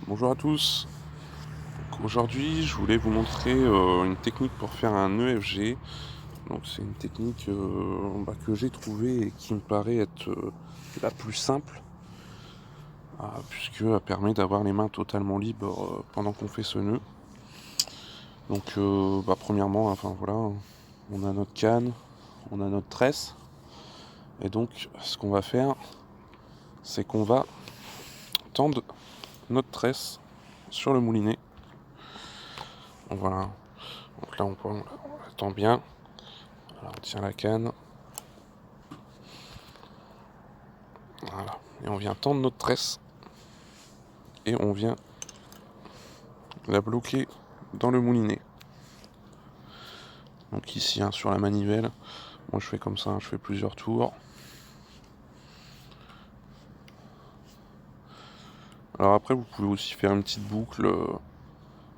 Bonjour à tous. Donc aujourd'hui, je voulais vous montrer une technique pour faire un EFG. Donc c'est une technique que j'ai trouvée et qui me paraît être la plus simple, puisque elle permet d'avoir les mains totalement libres pendant qu'on fait ce nœud. Donc premièrement, enfin voilà, on a notre canne, on a notre tresse, et donc ce qu'on va faire, c'est qu'on va tendre notre tresse sur le moulinet. Donc voilà. Donc là on la tend bien. Alors, on tient la canne. Voilà. Et on vient tendre notre tresse. Et on vient la bloquer dans le moulinet. Donc ici, sur la manivelle, moi je fais comme ça, je fais plusieurs tours. Alors après, vous pouvez aussi faire une petite boucle,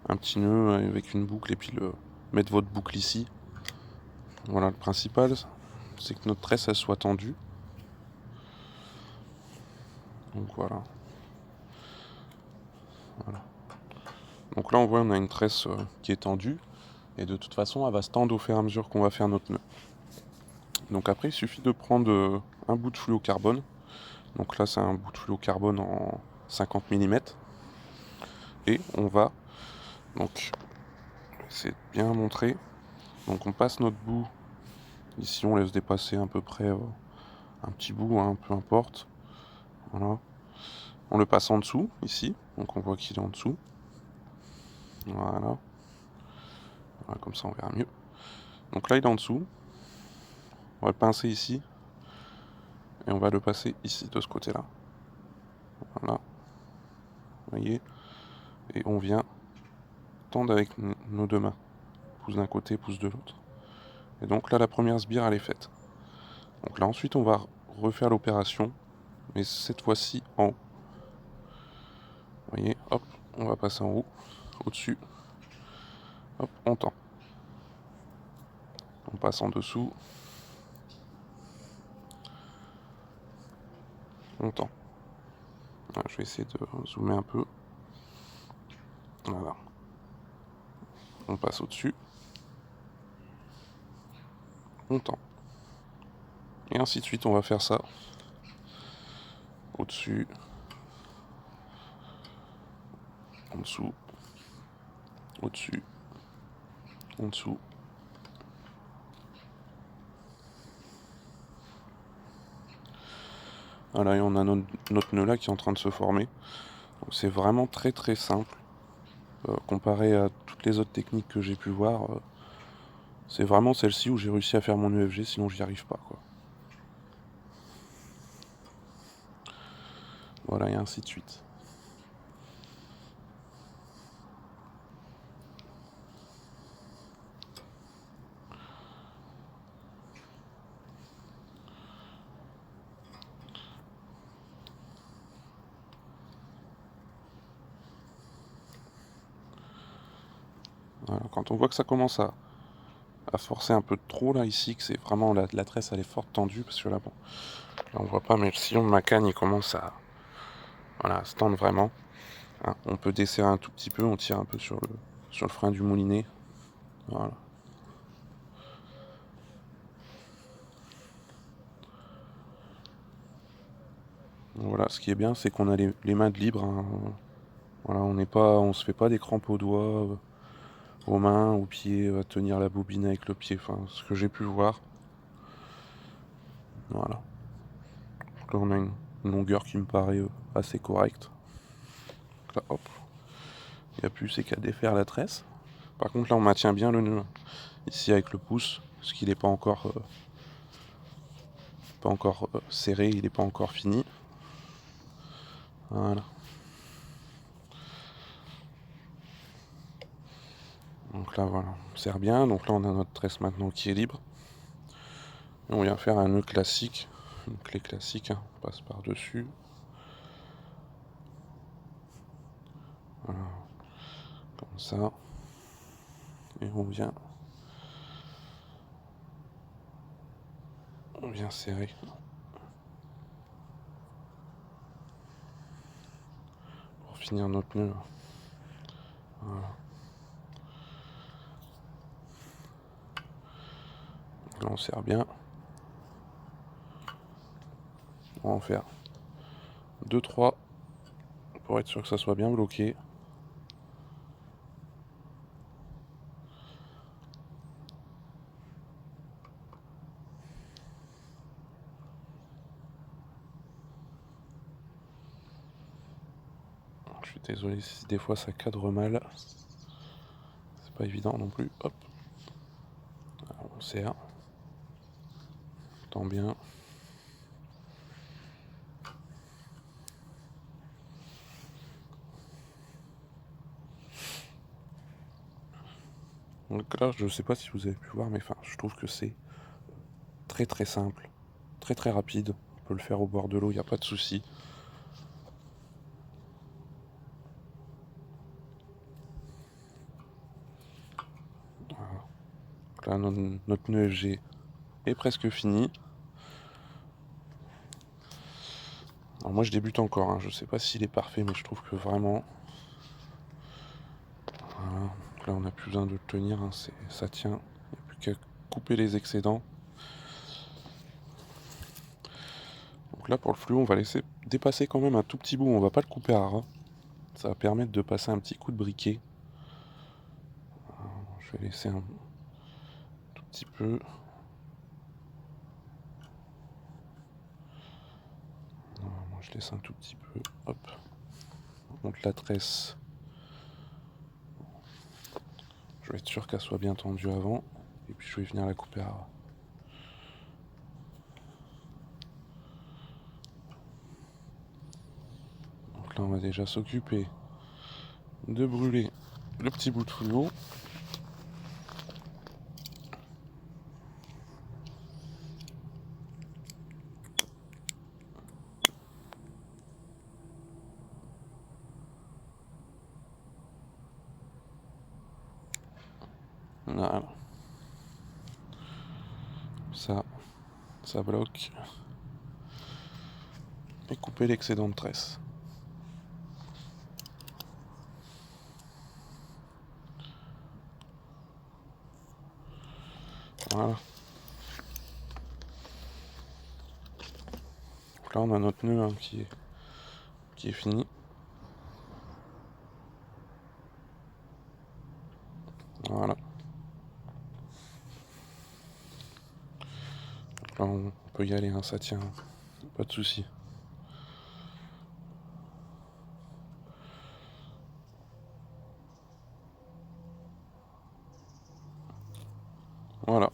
un petit nœud avec une boucle et puis mettre votre boucle ici. Voilà, le principal, c'est que notre tresse elle soit tendue. Donc voilà. Donc là, on voit, on a une tresse qui est tendue. Et de toute façon, elle va se tendre au fur et à mesure qu'on va faire notre nœud. Donc après, il suffit de prendre un bout de fluocarbone. Donc là, c'est un bout de fluocarbone en 50 mm. Et on va, donc, c'est bien montré. Donc on passe notre bout. Ici, on laisse dépasser à peu près un petit bout, hein, peu importe. Voilà. On le passe en dessous, ici. Donc on voit qu'il est en dessous. Voilà. Voilà, comme ça, on verra mieux. Donc là, il est en dessous. On va le pincer ici. Et on va le passer ici, de ce côté-là. Voilà. Vous voyez. Et on vient tendre avec nos deux mains. Pouce d'un côté, pouce de l'autre. Et donc là, la première sbire, elle est faite. Donc là, ensuite, on va refaire l'opération, mais cette fois-ci en haut. Vous voyez, hop, on va passer en haut, au-dessus. Hop, on tend. On passe en dessous. On tend. Voilà, je vais essayer de zoomer un peu. Voilà. On passe au-dessus. On tend. Et ainsi de suite, on va faire ça. Au-dessus. En dessous. Au-dessus. En dessous. Voilà, et on a notre nœud là qui est en train de se former. C'est vraiment très très simple. Comparé à toutes les autres techniques que j'ai pu voir, c'est vraiment celle-ci où j'ai réussi à faire mon EFG, sinon j'y arrive pas, quoi. Voilà, et ainsi de suite. Voilà, quand on voit que ça commence à forcer un peu trop là ici, que c'est vraiment la tresse elle est forte tendue, parce que là bon, là, on voit pas, mais le sillon de ma canne il commence voilà, à se tendre vraiment. Hein, on peut desserrer un tout petit peu, on tire un peu sur le frein du moulinet. Voilà. Donc voilà, ce qui est bien, c'est qu'on a les mains de libre. Hein. Voilà, on se fait pas des crampes aux doigts, aux mains, aux pieds, à tenir la bobine avec le pied. Enfin, ce que j'ai pu voir. Voilà. Donc là, on a une longueur qui me paraît assez correcte. Donc là, hop, il n'y a plus, c'est qu'à défaire la tresse. Par contre, là, on maintient bien le nœud ici avec le pouce, parce qu'il n'est pas encore serré, il n'est pas encore fini. Voilà. Donc là, voilà, on serre bien. Donc là, on a notre tresse maintenant qui est libre. Et on vient faire un nœud classique, une clé classique, hein. On passe par-dessus. Voilà, comme ça. Et on vient serrer. Pour finir notre nœud. Voilà. Là on serre bien. On va en faire 2-3 pour être sûr que ça soit bien bloqué. Je suis désolé si des fois ça cadre mal. C'est pas évident non plus. Hop. Alors, on serre. Tend bien. Donc là, je sais pas si vous avez pu voir, mais enfin, je trouve que c'est très très simple, très très rapide. On peut le faire au bord de l'eau, il n'y a pas de souci. Voilà. Là, notre nœud FG est presque fini. Alors moi, je débute encore, hein. Je sais pas s'il est parfait, mais je trouve que vraiment... Voilà. Donc là, on n'a plus besoin de le tenir, hein. Ça tient. Il n'y a plus qu'à couper les excédents. Donc là, pour le fluo, on va laisser dépasser quand même un tout petit bout. On va pas le couper à ras. Ça va permettre de passer un petit coup de briquet. Alors, je vais laisser un tout petit peu. Moi, je laisse un tout petit peu. Hop. On monte la tresse. Je vais être sûr qu'elle soit bien tendue avant. Et puis je vais venir la couper à ras. Donc là, on va déjà s'occuper de brûler le petit bout de fluo. Voilà. Ça bloque. Et couper l'excédent de tresse. Voilà. Donc là, on a notre nœud, hein, qui est fini. Voilà. Donc là, on peut y aller, hein, ça tient. Pas de souci. Voilà.